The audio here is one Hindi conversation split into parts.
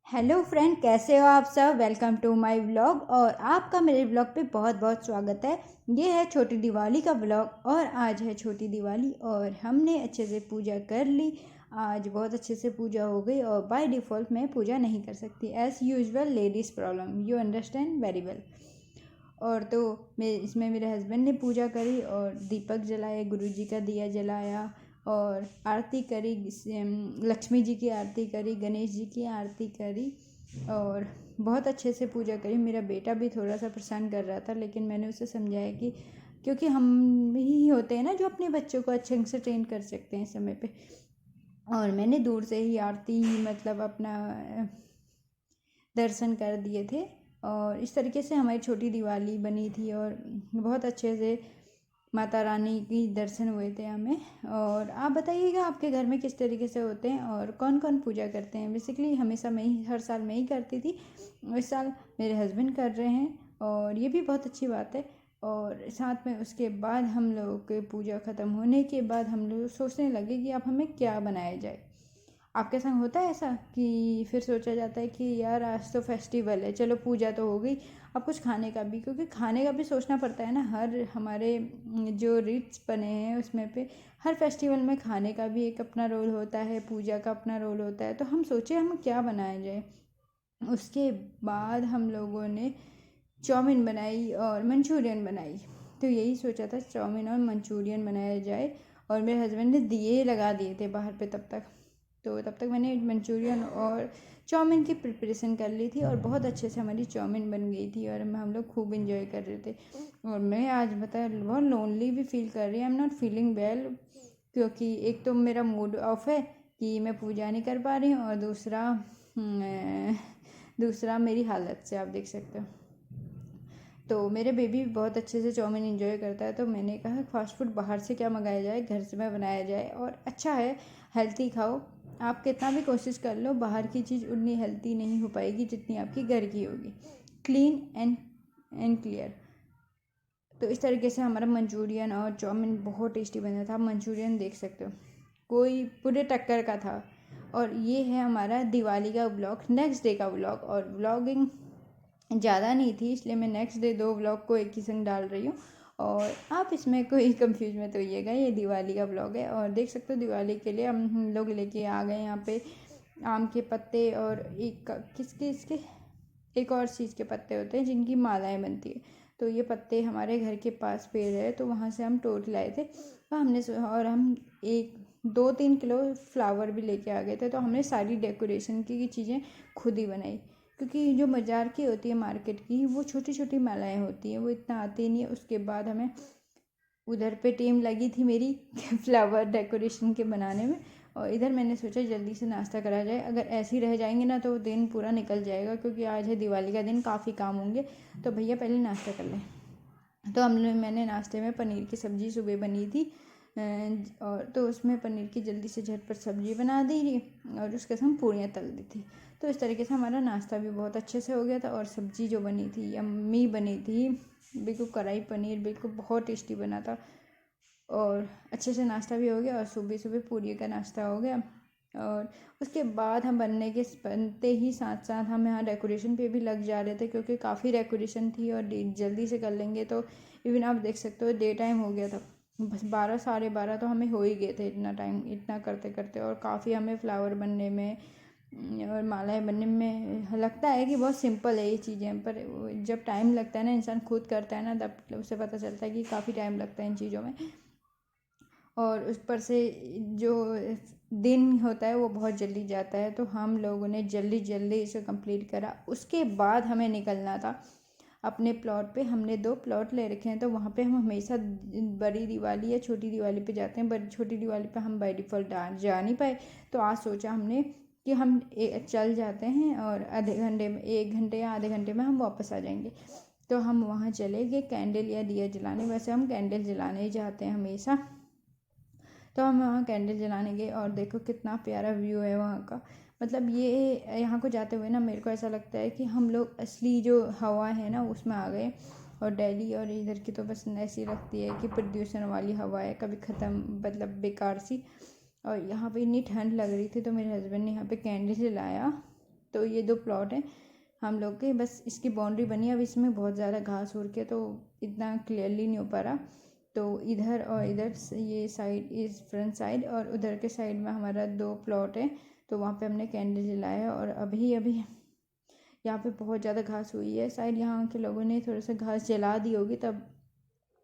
हेलो फ्रेंड, कैसे हो आप सब। वेलकम टू माय व्लॉग और आपका मेरे व्लॉग पे बहुत बहुत स्वागत है। ये है छोटी दिवाली का व्लॉग और आज है छोटी दिवाली और हमने अच्छे से पूजा कर ली। आज बहुत अच्छे से पूजा हो गई और बाय डिफ़ॉल्ट मैं पूजा नहीं कर सकती, as usual ladies problem, you understand very well. और तो इसमें मेरे हस्बैंड ने पूजा करी और दीपक जलाए, गुरु जी का दिया जलाया और आरती करी, लक्ष्मी जी की आरती करी, गणेश जी की आरती करी और बहुत अच्छे से पूजा करी। मेरा बेटा भी थोड़ा सा परेशान कर रहा था, लेकिन मैंने उसे समझाया कि क्योंकि हम ही होते हैं ना जो अपने बच्चों को अच्छे से ट्रेन कर सकते हैं समय पे। और मैंने दूर से ही आरती मतलब अपना दर्शन कर दिए थे और इस तरीके से हमारी छोटी दिवाली बनी थी और बहुत अच्छे से माता रानी की दर्शन हुए थे हमें। और आप बताइएगा आपके घर में किस तरीके से होते हैं और कौन कौन पूजा करते हैं। बेसिकली हमेशा मैं ही, हर साल मैं ही करती थी, इस साल मेरे हस्बैंड कर रहे हैं और ये भी बहुत अच्छी बात है। और साथ में उसके बाद हम लोगों के पूजा ख़त्म होने के बाद हम लोग सोचने लगे कि अब हमें क्या बनाया जाए। आपके संग होता है ऐसा कि फिर सोचा जाता है कि यार आज तो फेस्टिवल है, चलो पूजा तो हो गई, अब कुछ खाने का भी, क्योंकि खाने का भी सोचना पड़ता है ना। हर हमारे जो रिट्स बने हैं उसमें पे हर फेस्टिवल में खाने का भी एक अपना रोल होता है, पूजा का अपना रोल होता है। तो हम सोचे हम क्या बनाया जाए। उसके बाद हम लोगों ने चाउमीन बनाई और मंचूरियन बनाई। तो यही सोचा था चाउमीन और मंचूरियन बनाया जाए और मेरे हस्बैंड ने दिए लगा दिए थे बाहर पे तब तक मैंने मंचूरियन और चाउमीन की प्रिपरेशन कर ली थी और बहुत अच्छे से हमारी चाउमीन बन गई थी और हम लोग खूब इंजॉय कर रहे थे। और मैं आज बहुत लोनली भी फील कर रही हूँ, I am not feeling well, क्योंकि एक तो मेरा मूड ऑफ है कि मैं पूजा नहीं कर पा रही हूँ और दूसरा मेरी हालत से आप देख सकते हो। तो मेरे बेबी भी बहुत अच्छे से चाउमीन इंजॉय करता है, तो मैंने कहा फास्ट फूड बाहर से क्या मंगाया जाए, घर से में बनाया जाए और अच्छा है, हेल्थी खाओ। आप कितना भी कोशिश कर लो, बाहर की चीज़ उतनी हेल्थी नहीं हो पाएगी जितनी आपकी घर की होगी, क्लीन एंड क्लियर। तो इस तरीके से हमारा मंचूरियन और चाउमीन बहुत टेस्टी बना था। मंचूरियन देख सकते हो, कोई पूरे टक्कर का था। और ये है हमारा दिवाली का व्लॉग, नेक्स्ट डे का व्लॉग। और व्लॉगिंग ज़्यादा नहीं थी, इसलिए मैं नेक्स्ट डे 2 व्लॉग को एक ही संग डाल रही हूँ। और आप इसमें कोई कंफ्यूज मत होइएगा, ये दिवाली का व्लॉग है। और देख सकते हो दिवाली के लिए हम लोग लेके आ गए यहाँ पे आम के पत्ते और एक किसके इसके एक और चीज़ के पत्ते होते हैं जिनकी मालाएं बनती है। तो ये पत्ते हमारे घर के पास पेड़ है, तो वहाँ से हम तोड़ लाए थे। तो और हम 1-2-3 किलो फ्लावर भी लेके आ गए थे। तो हमने सारी डेकोरेशन की चीज़ें खुद ही बनाई, क्योंकि जो बाज़ार की होती है मार्केट की, वो छोटी छोटी मालाएं होती हैं, वो इतना आती नहीं है। उसके बाद हमें उधर पे टीम लगी थी मेरी फ्लावर डेकोरेशन के बनाने में, और इधर मैंने सोचा जल्दी से नाश्ता करा जाए। अगर ऐसे ही रह जाएंगे ना तो दिन पूरा निकल जाएगा, क्योंकि आज है दिवाली का दिन, काफ़ी काम होंगे। तो भैया पहले नाश्ता कर लें। तो मैंने नाश्ते में पनीर की सब्ज़ी सुबह बनी थी और तो उसमें पनीर की जल्दी से झटपट सब्ज़ी बना दी थी और उसके साथ पूरियाँ तल दी थी। तो इस तरीके से हमारा नाश्ता भी बहुत अच्छे से हो गया था और सब्ज़ी जो बनी थी यम्मी बनी थी, बिल्कुल कढ़ाई पनीर, बिल्कुल बहुत टेस्टी बना था। और अच्छे से नाश्ता भी हो गया और सुबह सुबह पूरी का नाश्ता हो गया। और उसके बाद हम बनते ही साथ साथ हम यहाँ डेकोरेशन पे भी लग जा रहे थे, क्योंकि काफ़ी डेकोरेशन थी और जल्दी से कर लेंगे। तो इवन आप देख सकते हो डे टाइम हो गया था, बस 12-12:30 तो हमें हो ही गए थे इतना टाइम, इतना करते करते। और काफ़ी हमें फ्लावर बनने में और मालाएं बनने में लगता है कि बहुत सिंपल है ये चीज़ें, पर जब टाइम लगता है ना, इंसान खुद करता है ना, तब उसे पता चलता है कि काफ़ी टाइम लगता है इन चीज़ों में। और उस पर से जो दिन होता है वो बहुत जल्दी जाता है। तो हम लोगों ने जल्दी जल्दी इसे कंप्लीट करा। उसके बाद हमें निकलना था अपने प्लॉट पे। हमने 2 प्लॉट ले रखे हैं, तो वहाँ पे हम हमेशा बड़ी दिवाली या छोटी दिवाली पे जाते हैं। बट छोटी दिवाली पे हम बाय डिफ़ॉल्ट जा नहीं पाए। तो आज सोचा हमने कि हम चल जाते हैं और आधे घंटे में, 1 घंटे या आधे घंटे में हम वापस आ जाएंगे। तो हम वहाँ चले गए कैंडल या दिया जलाने। वैसे हम कैंडल जलाने ही जाते हैं हमेशा। तो हम वहाँ कैंडल जलाने गए और देखो कितना प्यारा व्यू है वहाँ का। मतलब ये यहाँ को जाते हुए ना मेरे को ऐसा लगता है कि हम लोग असली जो हवा है ना उसमें आ गए। और दिल्ली और इधर की तो बस ऐसी लगती है कि प्रदूषण वाली हवा है, कभी ख़त्म, मतलब बेकार सी। और यहाँ पे इतनी ठंड लग रही थी, तो मेरे हस्बैंड ने यहाँ पे कैंडल जलाया तो ये 2 प्लॉट हैं हम लोग के, बस इसकी बाउंड्री बनी है। अब इसमें बहुत ज़्यादा घास हो रखी है तो इतना क्लियरली नहीं हो पा रहा। तो इधर और इधर ये साइड, इस फ्रंट साइड और उधर के साइड में हमारा 2 प्लॉट है। तो वहाँ पे हमने कैंडल जलाया है और अभी यहाँ पे बहुत ज़्यादा घास हुई है। शायद यहाँ के लोगों ने थोड़ा सा घास जला दी होगी, तब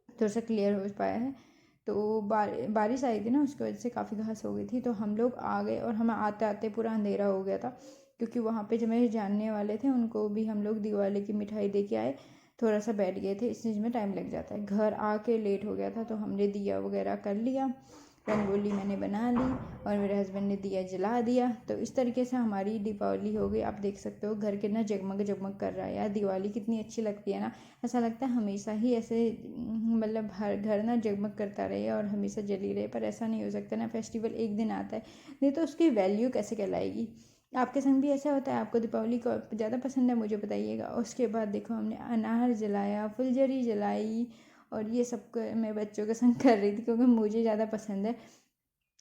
थोड़ा सा क्लियर हो पाया है। तो बारिश आई थी ना, उसकी वजह से काफ़ी घास हो गई थी। तो हम लोग आ गए और हमें आते आते पूरा अंधेरा हो गया था, क्योंकि वहाँ पे जो मेरे जानने वाले थे उनको भी हम लोग दिवाली की मिठाई दे के आए। थोड़ा सा बैठ गए थे, इस चीज़ में टाइम लग जाता है। घर आके लेट हो गया था तो हमने दिया वगैरह कर लिया, रंगोली मैंने बना ली और मेरे हस्बैंड ने दिया जला दिया। तो इस तरीके से हमारी दीपावली हो गई। आप देख सकते हो घर कितना जगमग जगमग कर रहा है। यार दिवाली कितनी अच्छी लगती है ना, ऐसा लगता है हमेशा ही ऐसे मतलब हर घर ना जगमग करता रहे और हमेशा जली रहे, पर ऐसा नहीं हो सकता ना। फेस्टिवल एक दिन आता है, नहीं तो उसकी वैल्यू कैसे कहलाएगी। आपके संग भी ऐसा होता है? आपको दीपावली को ज़्यादा पसंद है, मुझे बताइएगा। उसके बाद देखो हमने अनार जलाया, फुलझड़ी जलाई और ये सब मैं बच्चों के संग कर रही थी, क्योंकि मुझे ज़्यादा पसंद है।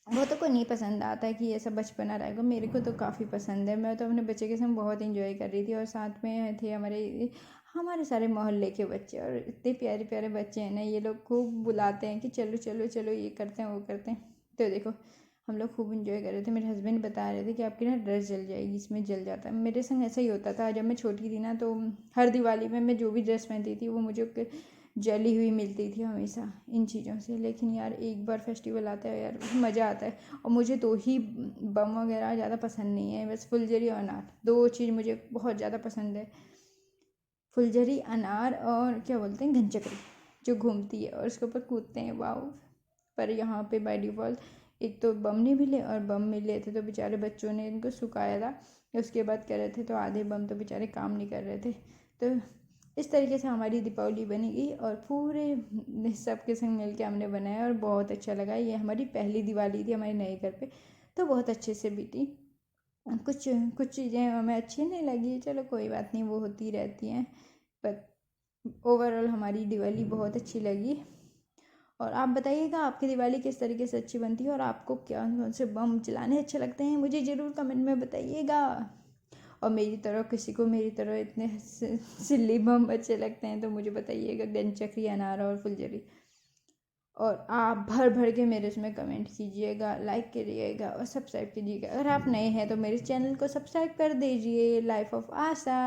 वो तो कोई नहीं पसंद आता है कि ये सब बचपना रहेगा, मेरे को तो काफ़ी पसंद है। मैं तो अपने बच्चे के संग बहुत इंजॉय कर रही थी और साथ में थे हमारे सारे मोहल्ले के बच्चे। और इतने प्यारे प्यारे बच्चे हैं ना, ये लोग खूब बुलाते हैं कि चलो चलो चलो, ये करते हैं वो करते हैं। तो देखो हम लोग खूब इंजॉय कर रहे थे। मेरे हस्बैंड बता रहे थे कि आपकी ना ड्रेस जल जाएगी, इसमें जल जाता है। मेरे संग ऐसा ही होता था जब मैं छोटी थी ना, तो हर दिवाली में मैं जो भी ड्रेस पहनती थी वो मुझे जली हुई मिलती थी हमेशा इन चीज़ों से। लेकिन यार एक बार फेस्टिवल आता है यार, मज़ा आता है। और मुझे 2 ही बम वगैरह ज़्यादा पसंद नहीं है, बस फुलझड़ी और अनार, 2 चीज़ मुझे बहुत ज़्यादा पसंद है। फुलझड़ी, अनार और क्या बोलते हैं, घनचक्री, जो घूमती है और उसके ऊपर कूदते हैं, वाह। पर यहाँ पे बाय डिफ़ॉल्ट एक तो बम नहीं मिले, और बम मिले थे तो बेचारे बच्चों ने इनको सुखाया था, उसके बाद कर रहे थे तो आधे बम तो बेचारे काम नहीं कर रहे थे। तो इस तरीके से हमारी दीपावली बनी गई और पूरे सबके संग मिल के हमने बनाया और बहुत अच्छा लगा। ये हमारी पहली दिवाली थी हमारे नए घर पे, तो बहुत अच्छे से बीती। कुछ कुछ चीज़ें हमें अच्छी नहीं लगी, चलो कोई बात नहीं, वो होती रहती हैं। पर ओवरऑल हमारी दिवाली बहुत अच्छी लगी। और आप बताइएगा आपकी दिवाली किस तरीके से अच्छी बनती है और आपको क्या कौन से बम चलाने अच्छे लगते हैं, मुझे ज़रूर कमेंट में बताइएगा। और मेरी तरह किसी को मेरी तरह इतने सिल्ली बम अच्छे लगते हैं तो मुझे बताइएगा, गनचक्री, अनार और फुलझड़ी। और आप भर भर के मेरे उसमें कमेंट कीजिएगा, लाइक करिएगा और सब्सक्राइब कीजिएगा। अगर आप नए हैं तो मेरे चैनल को सब्सक्राइब कर दीजिए। लाइफ ऑफ आशा,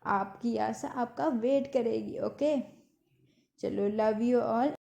आपकी आशा आपका वेट करेगी। ओके, चलो, लव यू ऑल।